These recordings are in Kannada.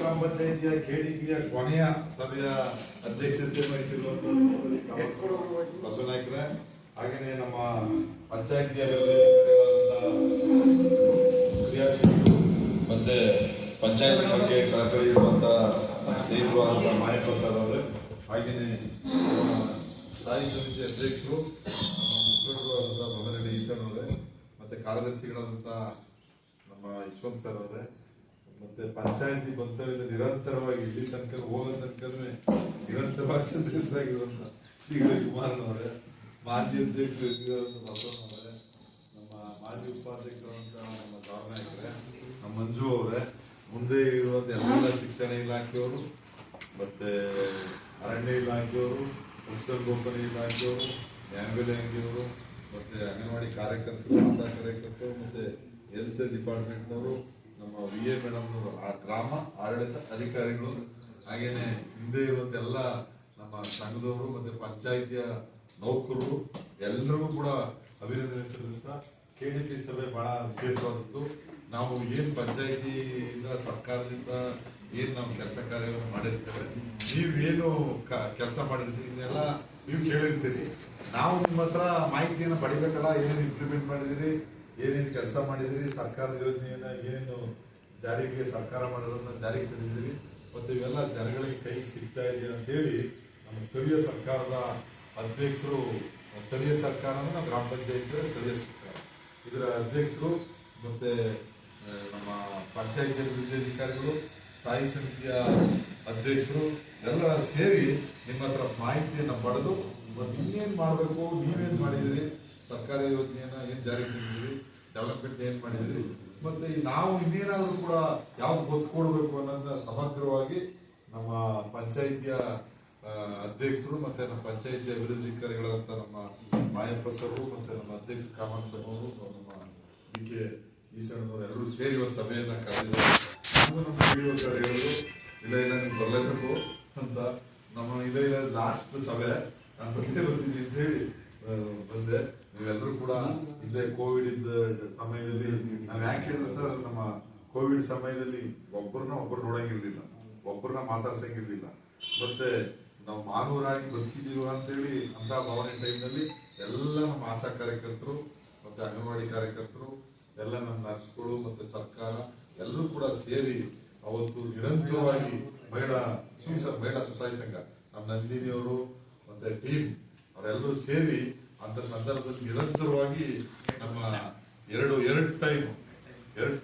ಗ್ರಾಮ ಪಂಚಾಯಿತಿಯ ಕೆಡಿಪಿಯ ಕೊನೆಯ ಸಭೆಯ ಅಧ್ಯಕ್ಷತೆ ವಹಿಸಿರುವಂತಹ ಬಸವನಾಯ್ಕರ, ಹಾಗೆಯೇ ನಮ್ಮ ಪಂಚಾಯಿತಿಯ ಕ್ರಿಯಾಶೀಲರು ಮತ್ತೆ ಪಂಚಾಯತ್ ಬಗ್ಗೆ ಕಳಕಳಿ ಇರುವಂತಹ ಸ್ನೇಹಿತರಾದಂತಹ ಮಾಯಪ್ಪ ಸರ್ ಅವರು, ಹಾಗೆಯೇ ಸ್ಥಾಯಿ ಸಮಿತಿ ಅಧ್ಯಕ್ಷರು ಮುಖಂಡರಾದಂತಹ ಮೊದಲನೇ ಈಶ್ವರ್ ಅವರೇ, ಮತ್ತೆ ಕಾರ್ಯದರ್ಶಿಗಳಾದಂತಹ ನಮ್ಮ ಯಶವಂತ್ ಸರ್ ಅವರೇ, ಮತ್ತೆ ಪಂಚಾಯತಿ ಬಂತವ್ಯ ನಿರಂತರವಾಗಿ ಇಲ್ಲಿ ತನಕ ಹೋಗೋ ತನಕ ನಿರಂತರವಾಗಿ ಸದಸ್ಯರಾಗಿರುವಂತ ಶ್ರೀ ಕುಮಾರನವರೇ, ಮಾಜಿ ಅಧ್ಯಕ್ಷರು ಬಸವನವರೇ, ನಮ್ಮ ಮಾಜಿ ಉಪಾಧ್ಯಕ್ಷರಾದಂತ ನಮ್ಮ ದಾವನಾಯಕರೇ, ನಮ್ಮ ಮಂಜು ಅವರೇ, ಮುಂದೆ ಇರುವಂತ ಎಲ್ಲ ಶಿಕ್ಷಣ ಇಲಾಖೆಯವರು, ಮತ್ತೆ ಅರಣ್ಯ ಇಲಾಖೆಯವರು, ಪಶುಸಂಗೋಪನೆ ಇಲಾಖೆಯವರು, ಆಂಬ್ಯುಲೆನ್ಸ್ನವರು, ಮತ್ತೆ ಅಂಗನವಾಡಿ ಕಾರ್ಯಕರ್ತರು, ಆಶಾ ಕಾರ್ಯಕರ್ತರು, ಮತ್ತೆ ಹೆಲ್ತ್ ಡಿಪಾರ್ಟ್ಮೆಂಟ್ನವರು, ನಮ್ಮ VA ಮೇಡಮ್ನವರು, ಗ್ರಾಮ ಆಡಳಿತ ಅಧಿಕಾರಿಗಳು, ಹಾಗೇನೆ ಹಿಂದೆ ಇರುವಂತೆಲ್ಲ ನಮ್ಮ ಸಂಘದವರು ಮತ್ತೆ ಪಂಚಾಯಿತಿಯ ನೌಕರರು ಎಲ್ಲರಿಗೂ ಕೂಡ ಅಭಿನಂದನೆ ಸಲ್ಲಿಸ್ತಾ, KDP ಸಭೆ ಬಹಳ ವಿಶೇಷವಾದದ್ದು. ನಾವು ಏನ್ ಪಂಚಾಯಿತಿಯಿಂದ ಸರ್ಕಾರದಿಂದ ಏನ್ ನಾವು ಕೆಲಸ ಕಾರ್ಯವನ್ನು ಮಾಡಿರ್ತೇವೆ, ನೀವೇನು ಕೆಲಸ ಮಾಡಿರ್ತೀವಿ ಇದನ್ನೆಲ್ಲ ನೀವು ಕೇಳಿರ್ತೀರಿ. ನಾವು ನಿಮ್ಮ ಹತ್ರ ಮಾಹಿತಿಯನ್ನು ಪಡಿಬೇಕಲ್ಲ, ಏನೇನು ಇಂಪ್ಲಿಮೆಂಟ್ ಮಾಡಿದಿರಿ, ಏನೇನು ಕೆಲಸ ಮಾಡಿದಿರಿ, ಸರ್ಕಾರದ ಯೋಜನೆಯನ್ನ ಏನೇನು ಜಾರಿಗೆ ಸರ್ಕಾರ ಮಾಡೋದನ್ನ ಜಾರಿಗೆ ತಂದಿದ್ದೀರಿ, ಮತ್ತೆ ಇವೆಲ್ಲ ಜನಗಳಿಗೆ ಕೈ ಸಿಗ್ತಾ ಇದೆಯಾ ಅಂತ ಹೇಳಿ ನಮ್ಮ ಸ್ಥಳೀಯ ಸರ್ಕಾರದ ಅಧ್ಯಕ್ಷರು, ಸ್ಥಳೀಯ ಸರ್ಕಾರ ನಮ್ಮ ಗ್ರಾಮ ಪಂಚಾಯತ್ ಸ್ಥಳೀಯ ಸರ್ಕಾರ ಇದರ ಅಧ್ಯಕ್ಷರು, ಮತ್ತೆ ನಮ್ಮ ಪಂಚಾಯತ್ ಅಭಿವೃದ್ಧಿ ಅಧಿಕಾರಿಗಳು, ಸ್ಥಾಯಿ ಸಮಿತಿಯ ಅಧ್ಯಕ್ಷರು ಎಲ್ಲ ಸೇರಿ ನಿಮ್ಮ ಹತ್ರ ಮಾಹಿತಿಯನ್ನು ಪಡೆದು ಇನ್ನೇನು ಮಾಡಬೇಕು, ನೀವೇನು ಮಾಡಿದಿರಿ, ಸರ್ಕಾರಿ ಯೋಜನೆಯನ್ನ ಏನ್ ಜಾರಿಗೆ ತಂದಿದ್ದೀರಿ, ಡೆವಲಪ್ಮೆಂಟ್ ಏನ್ ಮಾಡಿದಿರಿ, ಮತ್ತೆ ನಾವು ಇನ್ನೇನಾದ್ರೂ ಕೂಡ ಯಾವ್ದು ಗೊತ್ತು ಕೊಡಬೇಕು ಅನ್ನೋದನ್ನ ಸಮಗ್ರವಾಗಿ ನಮ್ಮ ಪಂಚಾಯಿತಿಯ ಅಧ್ಯಕ್ಷರು ಮತ್ತೆ ನಮ್ಮ ಪಂಚಾಯಿತಿ ಅಭಿವೃದ್ಧಿ ಅಧಿಕಾರಿಗಳಂತ ನಮ್ಮ ಮಾಯಪ್ಪ ಸರ್ ಮತ್ತೆ ನಮ್ಮ ಅಧ್ಯಕ್ಷ ಕಾಮನ್ ಸರ್ ಅವರು, ನಮ್ಮ DK ಈಶ್ವರನವರು ಎಲ್ಲರೂ ಸೇರಿ ಒಂದು ಸಭೆಯನ್ನ ಕರೆದಿದ್ದಾರೆ. ನಮ್ಮ PDO ಸರ್ ಹೇಳಿದ್ರು, ಇಲ್ಲ ನೀವು ಬರಲೇಬೇಕು ಅಂತ. ನಮ್ಮ ಇಲ್ಲ ಲಾಸ್ಟ್ ಸಭೆ ನಾನು ಬಂದೇ ಬರ್ತೀನಿ ಅಂತ ಹೇಳಿ ಬಂದೆ. ನೀವೆಲ್ಲರೂ ಕೂಡ ಇಲ್ಲೇ ಕೋವಿಡ್ ಇದ್ದ ಸಮಯದಲ್ಲಿ ನಾವ್ ಯಾಕೆ ಹೇಳಿದ್ರೆ ಸರ್, ನಮ್ಮ ಕೋವಿಡ್ ಸಮಯದಲ್ಲಿ ಒಬ್ಬರು ನೋಡಂಗಿರ್ಲಿಲ್ಲ, ಒಬ್ಬರನ್ನ ಮಾತಾಡ್ಸಂಗಿರ್ಲಿಲ್ಲ, ಮತ್ತೆ ನಾವು ಮಾನವರಾಗಿ ಬದುಕಿದೀವ ಅಂತೇಳಿ ಅಂತ ಭಾವನೆ ಟೈಮ್ನಲ್ಲಿ ಎಲ್ಲ ನಮ್ಮ ಆಶಾ ಕಾರ್ಯಕರ್ತರು ಮತ್ತೆ ಅಂಗನವಾಡಿ ಕಾರ್ಯಕರ್ತರು ಎಲ್ಲ ನಮ್ಮ ನರ್ಸ್ಗಳು ಮತ್ತೆ ಸರ್ಕಾರ ಎಲ್ಲರೂ ಕೂಡ ಸೇರಿ ಅವತ್ತು ನಿರಂತರವಾಗಿ ಮಹಿಳಾ ಸ್ವಸಹಾಯ ಸಂಘ ನಮ್ಮ ನಂದಿನಿಯವರು ಮತ್ತೆ ಟೀಮ್ ಅವರೆಲ್ಲರೂ ಸೇರಿ ಅಂತ ಸಂದರ್ಭದಲ್ಲಿ ನಿರಂತರವಾಗಿ ನಮ್ಮ ಎರಡು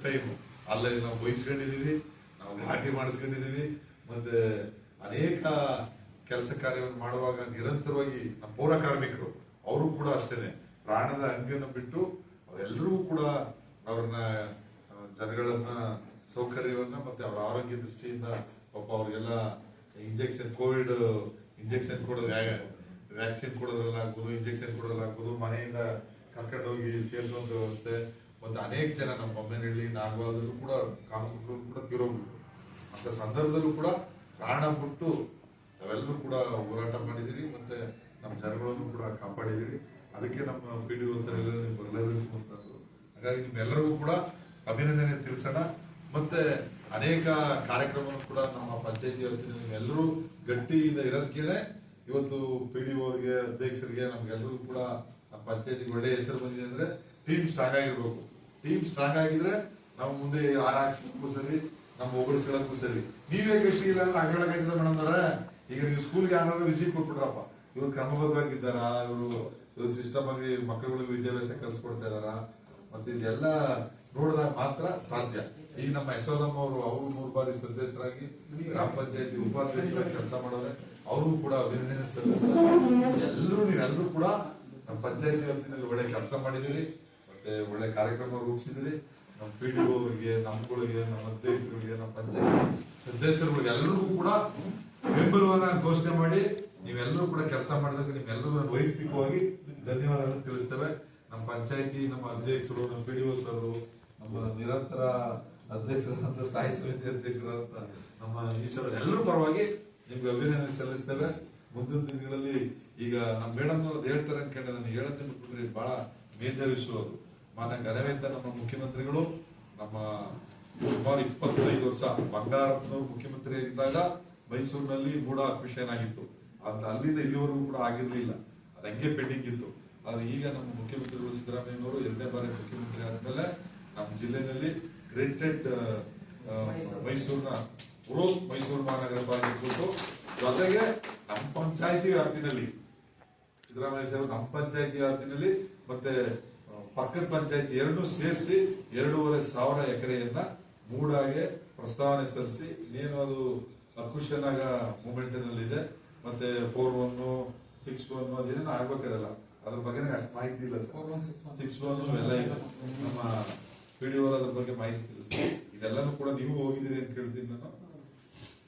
ಟೈಮ್ ಅಲ್ಲೇ ನಾವು ವಹಿಸ್ಕೊಂಡಿದೀವಿ, ನಾವು ಘಾಟಿ ಮಾಡಿಸ್ಕೊಂಡಿದೀವಿ, ಮತ್ತೆ ಅನೇಕ ಕೆಲಸ ಕಾರ್ಯವನ್ನು ಮಾಡುವಾಗ ನಿರಂತರವಾಗಿ ನಮ್ಮ ಪೌರ ಕಾರ್ಮಿಕರು ಅವರು ಕೂಡ ಅಷ್ಟೇನೆ ಪ್ರಾಣದ ಅಂಗನ್ನು ಬಿಟ್ಟು ಅವರೆಲ್ಲರೂ ಕೂಡ ಅವ್ರನ್ನ ಜನಗಳನ್ನ ಸೌಕರ್ಯವನ್ನ ಮತ್ತೆ ಅವರ ಆರೋಗ್ಯ ದೃಷ್ಟಿಯಿಂದ ಪಾಪ ಅವ್ರಿಗೆಲ್ಲ ಇಂಜೆಕ್ಷನ್, ಕೋವಿಡ್ ಇಂಜೆಕ್ಷನ್ ಕೊಡೋದು, ವ್ಯಾಕ್ಸಿನ್ ಕೊಡೋದ್ರಲ್ಲಾಗ್ಬೋದು, ಇಂಜೆಕ್ಷನ್ ಕೊಡೋದ್ರಲ್ಲಾಗ್ಬೋದು, ಮನೆಯಿಂದ ಕರ್ಕೊಂಡು ಹೋಗಿ ಸೇರಿಸುವಂತ ವ್ಯವಸ್ಥೆ, ಮತ್ತೆ ಅನೇಕ ಜನ ನಮ್ಮ ಬೊಮ್ಮೆನಹಳ್ಳಿ, ನಾಗವಾದಲ್ಲೂ ಕೂಡ ಕಾಮಕರು ಕೂಡ ತೀರೋಗ್ಬಿಟ್ರು. ಅಂತ ಸಂದರ್ಭದಲ್ಲೂ ಕೂಡ ಪ್ರಾಣ ಬಿಟ್ಟು ನಾವೆಲ್ಲರೂ ಕೂಡ ಹೋರಾಟ ಮಾಡಿದಿರಿ, ಮತ್ತೆ ನಮ್ಮ ಜನಗಳನ್ನು ಕೂಡ ಕಾಪಾಡಿದಿರಿ. ಅದಕ್ಕೆ ನಮ್ಮ PDO ಸರ್ ಎಲ್ಲ ಬರಲೇಬೇಕು ಅಂತಂದ್ರು. ಹಾಗಾಗಿ ನಿಮ್ಮೆಲ್ಲರಿಗೂ ಕೂಡ ಅಭಿನಂದನೆ ತಿಳಿಸೋಣ. ಮತ್ತೆ ಅನೇಕ ಕಾರ್ಯಕ್ರಮವನ್ನು ಕೂಡ ನಮ್ಮ ಪಂಚಾಯತಿ ವತಿಯಿಂದ ನಿಮ್ಮೆಲ್ಲರೂ ಗಟ್ಟಿಯಿಂದ ಇರೋದಕ್ಕೇನೆ ಇವತ್ತು PDO ಅವರಿಗೆ, ಅಧ್ಯಕ್ಷರಿಗೆ, ನಮ್ಗೆಲ್ಲರಿಗೂ ಕೂಡ ನಮ್ಮ ಪಂಚಾಯತಿಗೆ ಒಳ್ಳೆ ಹೆಸರು ಬಂದಿದೆ. ಅಂದ್ರೆ ಟೀಮ್ ಸ್ಟ್ರಾಂಗ್ ಆಗಿರ್ಬೇಕು. ಟೀಮ್ ಸ್ಟ್ರಾಂಗ್ ಆಗಿದ್ರೆ ನಾವು ಮುಂದೆ ಹಾಕ್ಸ್ಬೇಕು ಸರಿ, ನಮ್ಮ ಒಬ್ಬರಿಸ್ಕೊಳ್ಳೋಕ್ಕೂ ಸರಿ. ನೀವೇ ಗಟ್ಟಿ ಇಲ್ಲ ಅಂದ್ರೆ ಹಾಕ್ಸ್ಕೊಳಕ್ಕಾಗಿದ್ದ ಮೇಡಮ್ ಅವರೇ. ಈಗ ನೀವು ಸ್ಕೂಲ್ಗೆ ಯಾರು ವಿಸಿಟ್ ಕೊಟ್ಬಿಟ್ರಪ್ಪ, ಇವ್ರು ಕ್ರಮಬದ್ಧವಾಗಿದ್ದಾರ, ಇವರು ಸಿಸ್ಟಮ್ ಆಗಿ ಮಕ್ಕಳುಗಳಿಗೆ ವಿದ್ಯಾಭ್ಯಾಸ ಕಲಿಸ್ಕೊಡ್ತಾ ಇದಾರ, ಮತ್ತೆ ಇದೆಲ್ಲ ನೋಡಿದಾಗ ಮಾತ್ರ ಸಾಧ್ಯ. ಈಗ ನಮ್ಮ ಯಶೋದಮ್ಮ ಅವರು 3 ಬಾರಿ ಸದಸ್ಯರಾಗಿ ಗ್ರಾಮ ಪಂಚಾಯತಿ ಉಪಾಧ್ಯಕ್ಷರಾಗಿ ಕೆಲಸ ಮಾಡೋರೆ, ಅವ್ರಿಗೂ ಕೂಡ ಅಭಿನಂದನೆ ಸಲ್ಲಿಸ್ತಾರೆ. ನೀವೆಲ್ಲರೂ ಕೂಡ ನಮ್ಮ ಪಂಚಾಯತಿ ವ್ಯಾಪ್ತಿನಲ್ಲಿ ಒಳ್ಳೆ ಕೆಲಸ ಮಾಡಿದಿರಿ, ಮತ್ತೆ ಒಳ್ಳೆ ಕಾರ್ಯಕ್ರಮ ರೂಪಿಸಿದಿರಿ. ನಮ್ಮ PDO ಅವರಿಗೆ, ನಮ್ಗಳಿಗೆ, ನಮ್ಮ ಅಧ್ಯಕ್ಷರಿಗೆ, ನಮ್ಮ ಪಂಚಾಯತಿ ಸದಸ್ಯರುಗಳಿಗೆ ಎಲ್ಲರಿಗೂ ಕೂಡ ಬೆಂಬಲವನ್ನ ಘೋಷಣೆ ಮಾಡಿ ನೀವೆಲ್ಲರೂ ಕೂಡ ಕೆಲಸ ಮಾಡಿದಾಗ ನಿಮ್ಮೆಲ್ಲರೂ ವೈಯಕ್ತಿಕವಾಗಿ ಧನ್ಯವಾದಗಳನ್ನು ತಿಳಿಸ್ತೇವೆ. ನಮ್ಮ ಪಂಚಾಯತಿ, ನಮ್ಮ ಅಧ್ಯಕ್ಷರು, ನಮ್ಮ PDO ಸರ್, ನಮ್ಮ ನಿರಂತರ ಅಧ್ಯಕ್ಷರಾದಂತ ಸ್ಥಾಯಿ ಸಮಿತಿ ಅಧ್ಯಕ್ಷರಾದಂತ ನಮ್ಮ ಈಶ್ವರ ಎಲ್ಲರೂ ಪರವಾಗಿ ನಿಮ್ಗೆ ಅಭಿನಂದನೆ ಸಲ್ಲಿಸ್ತೇವೆ. ಮುಂದಿನ ದಿನಗಳಲ್ಲಿ ಈಗ ನಮ್ಮ ಮೇಡಮ್ ಅವ್ರದ್ದು ಹೇಳ್ತಾರೆ ಅನ್ಕೊಂಡೆ, ನಾನು ಹೇಳೋದನ್ನು ಬಿಟ್ಬಿಟ್ರೆ ಬಹಳ ಮೇಜರ್ ಇಶ್ಯೂ ಅದು. ಮಾನ್ಯ ಘನವೇಂದ್ರ ನಮ್ಮ ಮುಖ್ಯಮಂತ್ರಿಗಳು, ನಮ್ಮ ಸುಮಾರು 25 ವರ್ಷ ಬಂಗಾರಪ್ಪನವರು ಮುಖ್ಯಮಂತ್ರಿ ಇದ್ದಾಗ ಮೈಸೂರಿನಲ್ಲಿ ಮೂಡ ಅಕ್ವಿಷನ್ ಆಗಿತ್ತು. ಅಲ್ಲಿಂದ ಇಲ್ಲಿವರೆಗೂ ಕೂಡ ಆಗಿರ್ಲಿಲ್ಲ, ಅದು ಹಂಗೆ ಪೆಂಡಿಂಗ್ ಇತ್ತು. ಆದ್ರೆ ಈಗ ನಮ್ಮ ಮುಖ್ಯಮಂತ್ರಿಗಳು ಸಿದ್ದರಾಮಯ್ಯನವರು 2ನೇ ಬಾರಿ ಮುಖ್ಯಮಂತ್ರಿ ಆದ್ಮೇಲೆ ನಮ್ಮ ಜಿಲ್ಲೆಯಲ್ಲಿ ಗ್ರೇಟೆಡ್ ಮೈಸೂರಿನ ಬೃಹತ್ ಮೈಸೂರು ಮಹಾನಗರ ಪಾಲಿಕೆ ಜೊತೆಗೆ ನಮ್ಮ ಪಂಚಾಯತಿ ವ್ಯಾಪ್ತಿನಲ್ಲಿ ಸಿದ್ದರಾಮಯ್ಯ ಸಾಹೇಬ್ ನಮ್ಮ ಪಂಚಾಯತಿ ವ್ಯಾಪ್ತಿನಲ್ಲಿ ಮತ್ತೆ ಪಕ್ಕದ ಪಂಚಾಯತಿ ಎರಡನ್ನೂ ಸೇರಿಸಿ 2,500 ಎಕರೆಯನ್ನ ಮೂಡಾಗೆ ಪ್ರಸ್ತಾವನೆ ಸಲ್ಲಿಸಿ ಇನ್ನೇನು ಅದು ಅಕ್ವಿಷನ್ ಆಗ ಮೂಮೆಂಟ್ ಇದೆ. ಮತ್ತೆ 4-1, 6-1 ಅದೇನು ಆಗ್ಬೇಕಾಗಲ್ಲ, ಅದ್ರ ಬಗ್ಗೆ ಅಷ್ಟು ಮಾಹಿತಿ ಇಲ್ಲ ಸರ್. 6-1 ಎಲ್ಲ ಇದೆ, ನಮ್ಮ PDO ಅದ್ರ ಬಗ್ಗೆ ಮಾಹಿತಿ ತಿಳಿಸ್ತೀನಿ. ಇದೆಲ್ಲಾನು ಕೂಡ ನೀವು ಹೋಗಿದ್ದೀರಿ ಅಂತ ಕೇಳ್ತೀನಿ ನಾನು.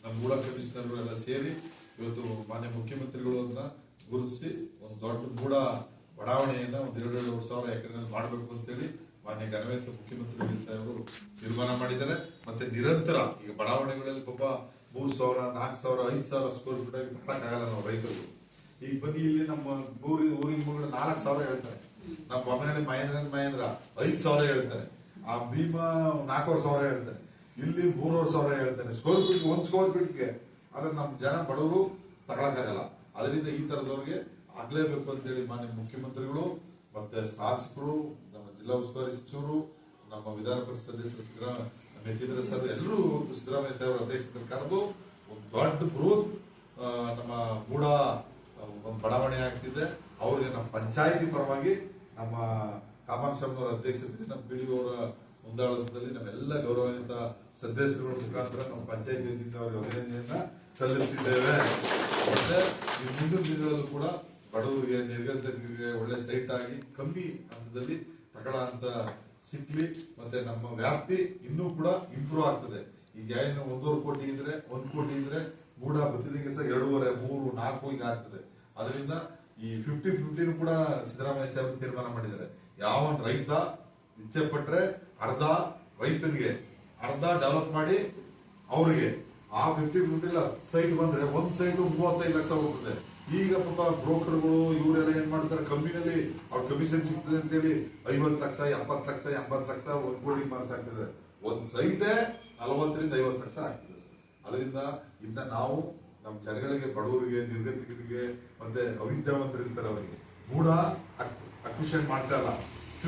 ನಮ್ಮ ಮೂಡ ಕಮಿಷನರ್ ಎಲ್ಲ ಸೇರಿ ಇವತ್ತು ಮಾನ್ಯ ಮುಖ್ಯಮಂತ್ರಿಗಳು ಅದನ್ನ ಗುರುತಿಸಿ ಒಂದು ದೊಡ್ಡ ಮೂಡ ಬಡಾವಣೆಯನ್ನ ಒಂದು 2,500 ಎಕರೆನಲ್ಲಿ ಮಾಡಬೇಕು ಅಂತೇಳಿ ಮಾನ್ಯ ಘನವೇಂದ್ರ ಮುಖ್ಯಮಂತ್ರಿ ಸಾಹೇಬರು ತೀರ್ಮಾನ ಮಾಡಿದ್ದಾರೆ. ಮತ್ತೆ ನಿರಂತರ ಈಗ ಬಡಾವಣೆಗಳಲ್ಲಿ ಪಾಪ 3,000, 4,000, 5,000 ಸ್ಕ್ವೇರ್ ಫೀಟ್ ಆಗಿ ಕಟ್ಟಕ್ಕಾಗಲ್ಲ ನಾವು ರೈತರು. ಈಗ ಬನ್ನಿ ಇಲ್ಲಿ ನಮ್ಮ ಊರಿನ ಮಗಳು 4,000 ಹೇಳ್ತಾರೆ, ನಮ್ಮ ಬೊಮ್ಮನಹಳ್ಳಿ ಮಹೇಂದ್ರ 5,000 ಹೇಳ್ತಾರೆ, ಆ ಭೀಮಾ 4,000 ಹೇಳ್ತಾರೆ, ಇಲ್ಲಿ 3,000 ಹೇಳ್ತಾರೆ ಸ್ಕ್ವೇರ್ ಫೀಟ್, 1 ಸ್ಕ್ವೇರ್ ಫೀಟ್ಗೆ. ಆದ್ರೆ ನಮ್ಮ ಜನ ಬಡವರು ತಗೊಳಕ್ಕಾಗಲ್ಲ. ಅದರಿಂದ ಈ ತರದವ್ರಿಗೆ ಆಗ್ಲೇಬೇಕು ಅಂತೇಳಿ ಮಾನ್ಯ ಮುಖ್ಯಮಂತ್ರಿಗಳು ಮತ್ತೆ ಶಾಸಕರು, ನಮ್ಮ ಜಿಲ್ಲಾ ಉಸ್ತುವಾರಿ ಸಚಿವರು, ನಮ್ಮ ವಿಧಾನ ಪರಿಷತ್ ಸದಸ್ಯರು ಮೆತ್ತಿದ್ರ ಸರ್ ಎಲ್ಲರೂ ಸಿದ್ದರಾಮಯ್ಯ ಸಾಹೇಬರ ಅಧ್ಯಕ್ಷತೆಯಲ್ಲಿ ಕರೆದು ಒಂದು ದೊಡ್ಡ ಬೃಹತ್ ನಮ್ಮ ಮೂಡ ಒಂದು ಬಡಾವಣೆ ಆಗ್ತಿದೆ. ಅವ್ರಿಗೆ ನಮ್ಮ ಪಂಚಾಯತಿ ಪರವಾಗಿ ನಮ್ಮ ಕಾಮಾಕ್ಷಮ್ಮನವರ ಅಧ್ಯಕ್ಷತೆಯಲ್ಲಿ ನಮ್ಮ PDO ಅವರ ಮುಂದಾಳತ್ವದಲ್ಲಿ ನಮ್ಮೆಲ್ಲ ಗೌರವಾನ್ವಿತ ಸದಸ್ಯರುಗಳ ಮುಖಾಂತರ ನಮ್ಮ ಪಂಚಾಯತಿ ವತಿಯಿಂದ ಅವರಿಗೆ ಅಭಿನಂದನೆಯನ್ನ ಸಲ್ಲಿಸುತ್ತಿದ್ದೇವೆ. ಮತ್ತೆ ಈ ಮುಂದಿನ ದಿನಗಳಲ್ಲೂ ಕೂಡ ಬಡವರಿಗೆ ನಿರ್ಗತಿಕರಿಗೆ ಒಳ್ಳೆ ಸೈಟ್ ಆಗಿ ಕಮ್ಮಿ ಹಂತದಲ್ಲಿ ತಗೊಳ್ಳೋ ಅಂತ ಸಿಕ್ಲಿ. ಮತ್ತೆ ನಮ್ಮ ವ್ಯಾಪ್ತಿ ಇನ್ನೂ ಕೂಡ ಇಂಪ್ರೂವ್ ಆಗ್ತದೆ. ಈಗ ಏನು 1.5 ಕೋಟಿ ಇದ್ರೆ 1 ಕೋಟಿ ಇದ್ರೆ ಮೂಡ ಬತ್ತಿದಂಗೆ ಸಹ 2.5, 3, 4 ಈಗ ಆಗ್ತದೆ. ಅದರಿಂದ ಈ 50-50 ಕೂಡ ಸಿದ್ದರಾಮಯ್ಯ ಸಾಹೇಬ್ ತೀರ್ಮಾನ ಮಾಡಿದ್ದಾರೆ. ಯಾವ ರೈತ ಇಚ್ಛೆ ಪಟ್ರೆ ಅರ್ಧ ರೈತನಿಗೆ, ಅರ್ಧ ಡೆವಲಪ್ ಮಾಡಿ ಅವ್ರಿಗೆ ಆ 50-50 ಸೈಟ್ ಬಂದ್ರೆ ಒಂದ್ ಸೈಟ್ 35 ಲಕ್ಷ ಹೋಗ್ತದೆ. ಈಗ ಪಾಪ ಬ್ರೋಕರ್ಗಳು ಇವರೆಲ್ಲ ಏನ್ ಮಾಡ್ತಾರೆ, ಕಮ್ಮಿನಲ್ಲಿ ಅವ್ರ ಕಮಿಷನ್ ಸಿಗ್ತದೆ ಅಂತೇಳಿ 50 ಲಕ್ಷ, 70 ಲಕ್ಷ, 80 ಲಕ್ಷ, 1 ಕೋಟಿ ಮಾರ್ಕ್ಸ್ ಆಗ್ತದೆ. ಒಂದ್ ಸೈಟೇ 40ರಿಂದ 50 ಲಕ್ಷ ಆಗ್ತದೆ ಸರ್. ಅದರಿಂದ ಇನ್ನ ನಾವು ನಮ್ಮ ಜನಗಳಿಗೆ, ಬಡವರಿಗೆ, ನಿರ್ಗತಿಕರಿಗೆ ಮತ್ತೆ ಅವಿದ್ಯಾವಂತರಿರ್ತಾರೆ ಅವರಿಗೆ ಮೂಡ ಅಕ್ವಿಷನ್ ಮಾಡ್ತಾ ಇಲ್ಲ.